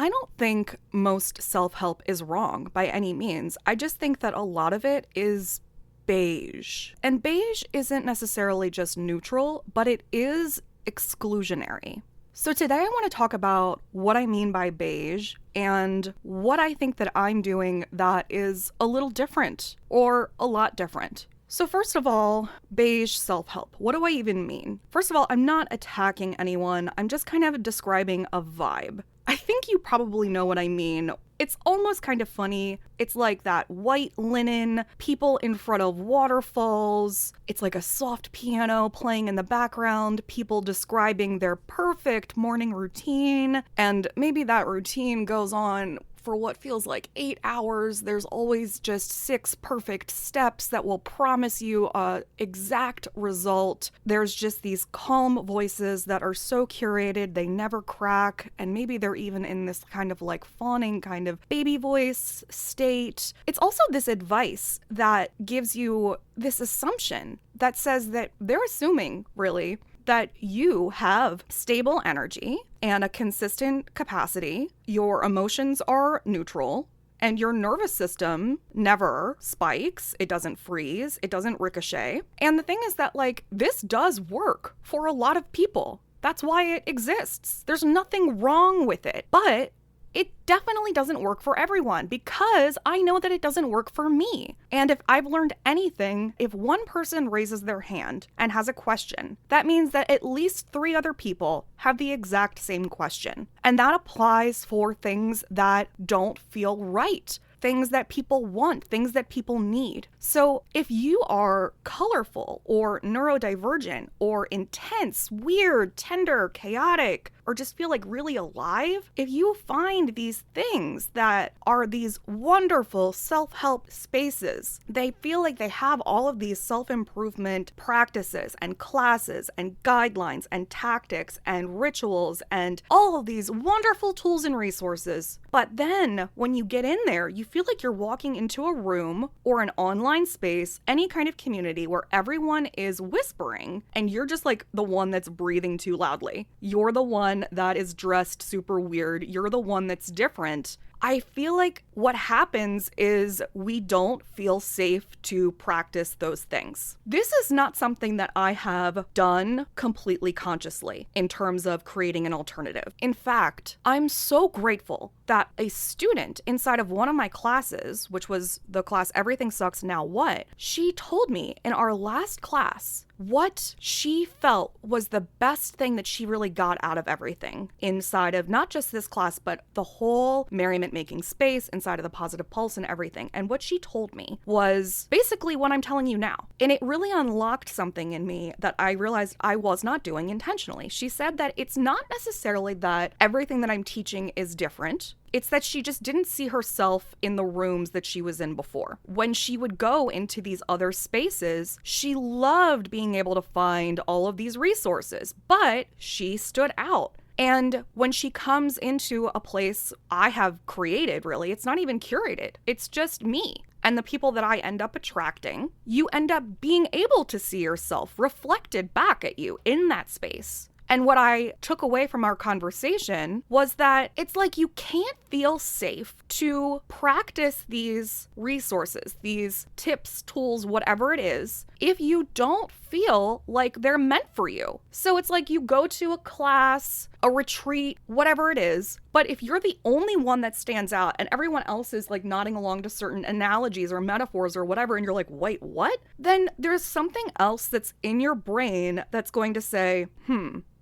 I don't think most self-help is wrong by any means. I just think that a lot of it is beige. And beige isn't necessarily just neutral, but it is exclusionary. So today I want to talk about what I mean by beige and what I think that I'm doing that is a little different or a lot different. So first of all, beige self-help. What do I even mean? First of all, I'm not attacking anyone. I'm just kind of describing a vibe. I think you probably know what I mean. It's almost kind of funny. It's like that white linen, people in front of waterfalls. It's like a soft piano playing in the background, people describing their perfect morning routine. And maybe that routine goes on for what feels like 8 hours. There's always just 6 perfect steps that will promise you a exact result. There's just these calm voices that are so curated, they never crack, and maybe they're even in this kind of like fawning kind of baby voice state. It's also this advice that gives you this assumption that says that they're assuming, really, that you have stable energy and a consistent capacity, your emotions are neutral, and your nervous system never spikes, it doesn't freeze, it doesn't ricochet. And the thing is that, like, this does work for a lot of people. That's why it exists. There's nothing wrong with it. But it definitely doesn't work for everyone because I know that it doesn't work for me. And if I've learned anything, if one person raises their hand and has a question, that means that at least 3 other people have the exact same question. And that applies for things that don't feel right. Things that people want, things that people need. So if you are colorful or neurodivergent or intense, weird, tender, chaotic, or just feel like really alive, if you find these things that are these wonderful self-help spaces, they feel like they have all of these self-improvement practices and classes and guidelines and tactics and rituals and all of these wonderful tools and resources. But then when you get in there, you feel like you're walking into a room or an online space, any kind of community where everyone is whispering and you're just like the one that's breathing too loudly. You're the one that is dressed super weird. You're the one that's different. I feel like what happens is we don't feel safe to practice those things. This is not something that I have done completely consciously in terms of creating an alternative. In fact, I'm so grateful that a student inside of one of my classes, which was the class Everything Sucks Now What, she told me in our last class what she felt was the best thing that she really got out of everything inside of not just this class, but the whole merriment making space inside of the Positive Pulse and everything. And what she told me was basically what I'm telling you now. And it really unlocked something in me that I realized I was not doing intentionally. She said that it's not necessarily that everything that I'm teaching is different. It's that she just didn't see herself in the rooms that she was in before. When she would go into these other spaces, she loved being able to find all of these resources, but she stood out. And when she comes into a place I have created, really, it's not even curated. It's just me. And the people that I end up attracting, you end up being able to see yourself reflected back at you in that space. And what I took away from our conversation was that it's like you can't feel safe to practice these resources, these tips, tools, whatever it is, if you don't feel like they're meant for you. So it's like you go to a class, a retreat, whatever it is, but if you're the only one that stands out and everyone else is like nodding along to certain analogies or metaphors or whatever, and you're like, wait, what? Then there's something else that's in your brain that's going to say,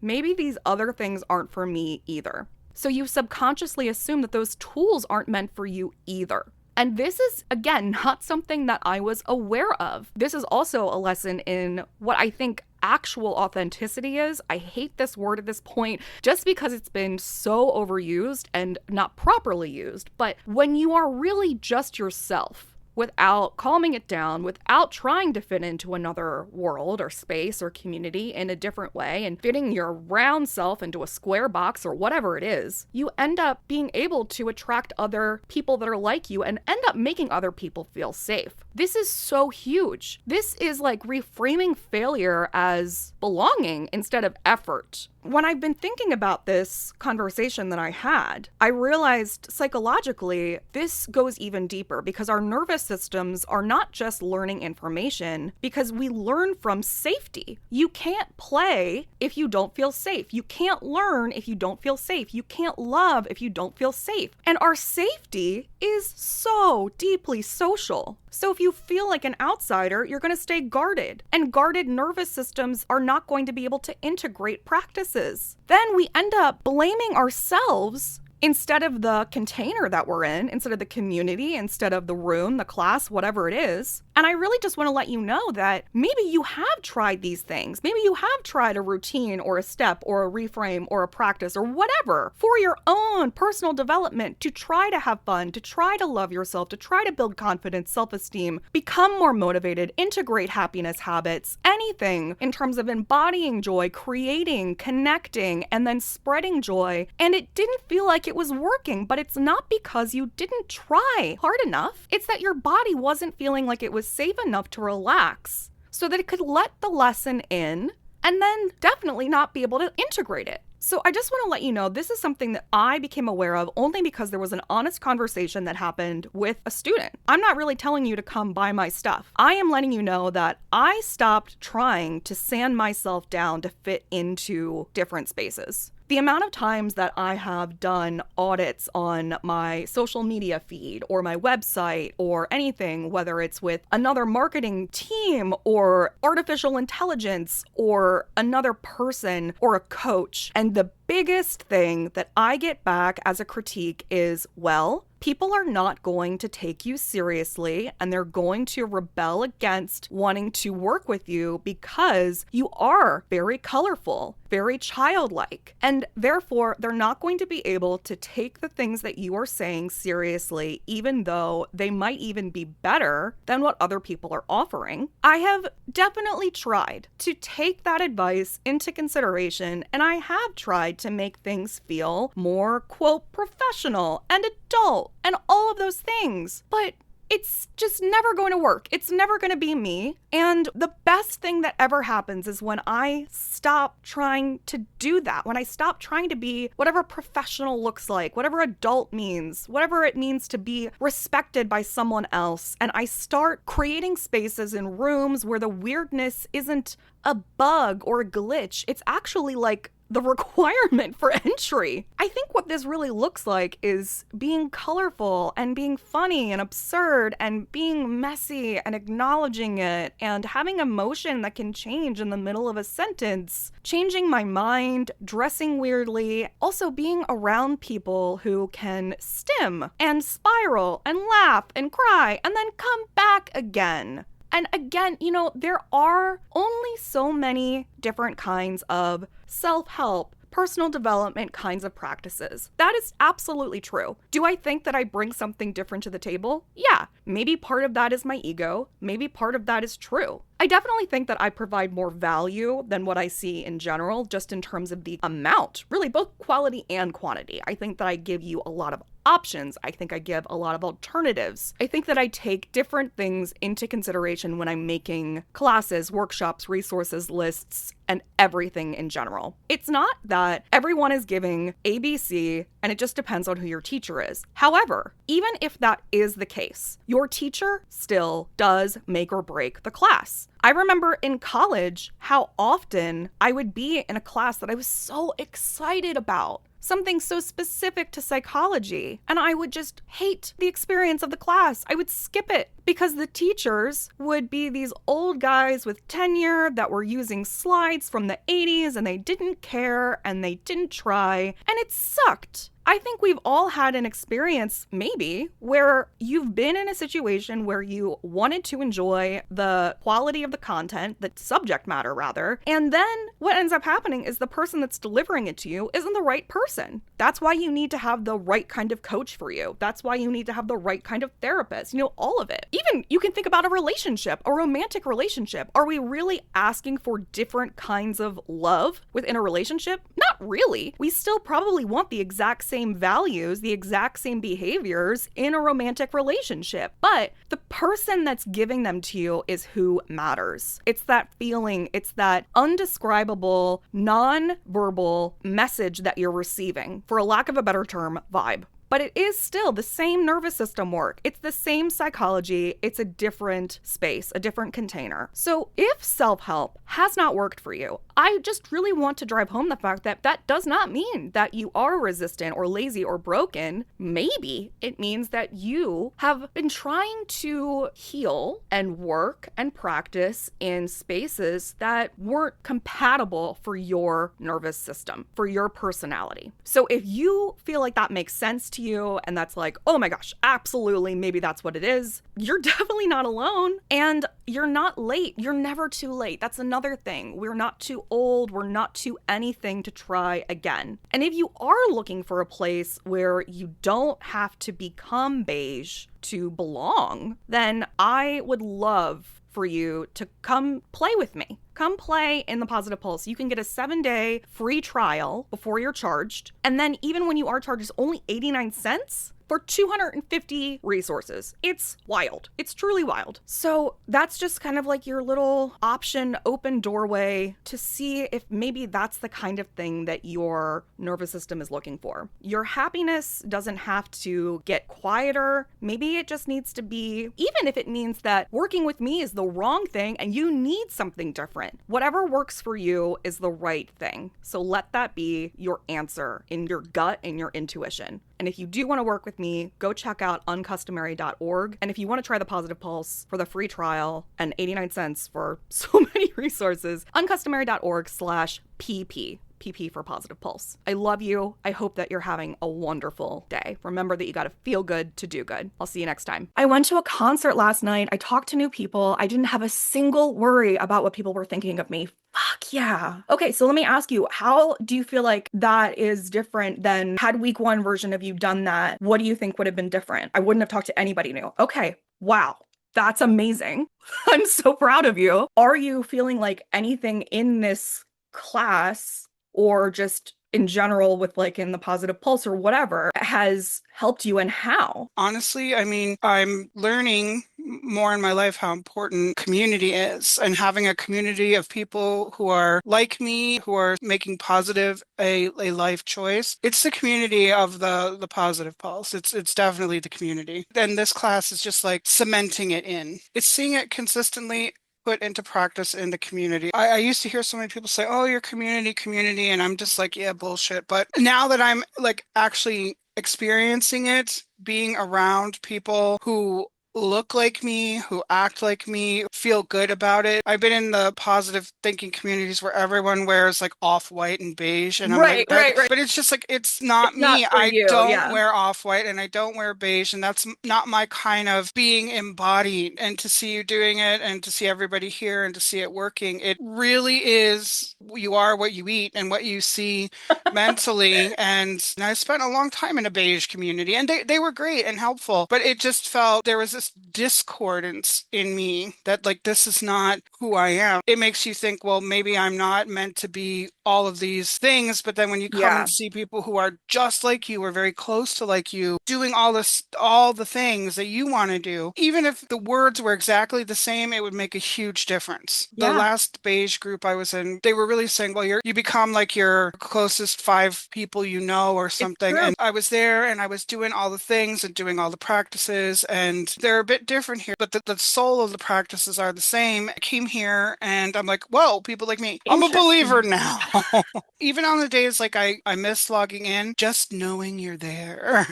maybe these other things aren't for me either. So you subconsciously assume that those tools aren't meant for you either. And this is, again, not something that I was aware of. This is also a lesson in what I think actual authenticity is. I hate this word at this point just because it's been so overused and not properly used. But when you are really just yourself, without calming it down, without trying to fit into another world or space or community in a different way and fitting your round self into a square box or whatever it is, you end up being able to attract other people that are like you and end up making other people feel safe. This is so huge. This is like reframing failure as belonging instead of effort. when I've been thinking about this conversation that I had, I realized psychologically this goes even deeper because our nervous systems are not just learning information because we learn from safety. You can't play if you don't feel safe. You can't learn if you don't feel safe. You can't love if you don't feel safe. And our safety is so deeply social. So if you feel like an outsider, you're going to stay guarded. And guarded nervous systems are not going to be able to integrate practices. Then we end up blaming ourselves instead of the container that we're in, instead of the community, instead of the room, the class, whatever it is. And I really just want to let you know that maybe you have tried these things. Maybe you have tried a routine or a step or a reframe or a practice or whatever for your own personal development to try to have fun, to try to love yourself, to try to build confidence, self-esteem, become more motivated, integrate happiness habits, anything in terms of embodying joy, creating, connecting, and then spreading joy. And it didn't feel like it was working, but it's not because you didn't try hard enough. It's that your body wasn't feeling like it was safe enough to relax so that it could let the lesson in and then definitely not be able to integrate it. So I just want to let you know, this is something that I became aware of only because there was an honest conversation that happened with a student. I'm not really telling you to come buy my stuff. I am letting you know that I stopped trying to sand myself down to fit into different spaces. The amount of times that I have done audits on my social media feed or my website or anything, whether it's with another marketing team or artificial intelligence or another person or a coach, and the biggest thing that I get back as a critique is, well, people are not going to take you seriously and they're going to rebel against wanting to work with you because you are very colorful, very childlike, and therefore they're not going to be able to take the things that you are saying seriously, even though they might even be better than what other people are offering. I have definitely tried to take that advice into consideration, and I have tried to make things feel more, quote, professional and adult and all of those things. But it's just never going to work. It's never going to be me. And the best thing that ever happens is when I stop trying to do that, when I stop trying to be whatever professional looks like, whatever adult means, whatever it means to be respected by someone else, and I start creating spaces in rooms where the weirdness isn't a bug or a glitch. It's actually like the requirement for entry. I think what this really looks like is being colorful and being funny and absurd and being messy and acknowledging it and having emotion that can change in the middle of a sentence, changing my mind, dressing weirdly, also being around people who can stim and spiral and laugh and cry and then come back again. And again, you know, there are only so many different kinds of self-help, personal development kinds of practices. That is absolutely true. Do I think that I bring something different to the table? Yeah. Maybe part of that is my ego. Maybe part of that is true. I definitely think that I provide more value than what I see in general, just in terms of the amount, really both quality and quantity. I think that I give you a lot of options. I think I give a lot of alternatives. I think that I take different things into consideration when I'm making classes, workshops, resources, lists, and everything in general. It's not that everyone is giving ABC and it just depends on who your teacher is. However, even if that is the case, your teacher still does make or break the class. I remember in college how often I would be in a class that I was so excited about, something so specific to psychology, and I would just hate the experience of the class. I would skip it because the teachers would be these old guys with tenure that were using slides from the 80s and they didn't care and they didn't try, and it sucked. I think we've all had an experience, maybe, where you've been in a situation where you wanted to enjoy the quality of the content, the subject matter rather, and then what ends up happening is the person that's delivering it to you isn't the right person. That's why you need to have the right kind of coach for you. That's why you need to have the right kind of therapist, you know, all of it. Even you can think about a relationship, a romantic relationship. Are we really asking for different kinds of love within a relationship? Not really. We still probably want the exact same same values, the exact same behaviors in a romantic relationship. But the person that's giving them to you is who matters. It's that feeling, it's that undescribable, non-verbal message that you're receiving. For a lack of a better term, vibe. But it is still the same nervous system work. It's the same psychology. It's a different space, a different container. So if self-help has not worked for you, I just really want to drive home the fact that that does not mean that you are resistant or lazy or broken. Maybe it means that you have been trying to heal and work and practice in spaces that weren't compatible for your nervous system, for your personality. So if you feel like that makes sense to you and that's like, oh my gosh, absolutely, maybe that's what it is, you're definitely not alone, and you're not late. You're never too late. That's another thing. We're not too old. We're not too anything to try again. And if you are looking for a place where you don't have to become beige to belong, then I would love for you to come play with me. Come play in the Positive Pulse. You can get a 7-day free trial before you're charged. And then even when you are charged, it's only 89 cents for 250 resources. It's wild. It's truly wild. So that's just kind of like your little option, open doorway to see if maybe that's the kind of thing that your nervous system is looking for. Your happiness doesn't have to get quieter. Maybe it just needs to be, even if it means that working with me is the wrong thing and you need something different. Whatever works for you is the right thing. So let that be your answer in your gut and your intuition. And if you do want to work with me, go check out uncustomary.org. And if you want to try the Positive Pulse for the free trial and 89 cents for so many resources, uncustomary.org/pp. PP for Positive Pulse. I love you. I hope that you're having a wonderful day. Remember that you got to feel good to do good. I'll see you next time. I went to a concert last night. I talked to new people. I didn't have a single worry about what people were thinking of me. Fuck yeah. Okay, so let me ask you, how do you feel like that is different than had week one version of you done that? What do you think would have been different? I wouldn't have talked to anybody new. Okay, wow. That's amazing. I'm so proud of you. Are you feeling like anything in this class or just in general with like in the Positive Pulse or whatever has helped you, and how? Honestly, I mean, I'm learning more in my life how important community is, and having a community of people who are like me, who are making positive a life choice. It's the community of the Positive Pulse. It's definitely the community. And this class is just like cementing it in. It's seeing it consistently put into practice in the community. I used to hear so many people say, oh, your community, and I'm just like, yeah, bullshit. But now that I'm like actually experiencing it, being around people who look like me, who act like me, feel good about it. I've been in the positive thinking communities where everyone wears like off-white and beige, and I'm like, Right, right, right. but it's just like, it's not It's not me. for I you. don't Yeah. wear off-white and I don't wear beige, and that's not my kind of being embodied. And to see you doing it and to see everybody here and to see it working, it really is, you are what you eat and what you see mentally. And I spent a long time in a beige community, and they were great and helpful, but it just felt there was this discordance in me that like, this is not who I am. It makes you think, well, maybe I'm not meant to be all of these things. But then when you come and Yeah. see people who are just like you or very close to like you, doing all this, all the things that you want to do, even if the words were exactly the same, it would make a huge difference. The Yeah. last beige group I was in, they were really saying, well, you become like your closest 5 people you know or It's something. true. And I was there and I was doing all the things and doing all the practices, and they're a bit different here, but the soul of the practices are the same. I came here and I'm like, whoa, people like me. I'm a believer Interesting. now. Even on the days like I miss logging in, just knowing you're there.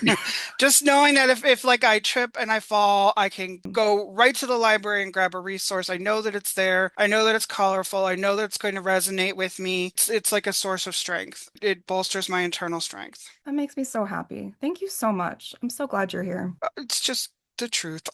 Just knowing that if like I trip and I fall, I can go right to the library and grab a resource. I know that it's there. I know that it's colorful. I know that it's going to resonate with me. It's like a source of strength. It bolsters my internal strength. That makes me so happy. Thank you so much. I'm so glad you're here. It's just the truth.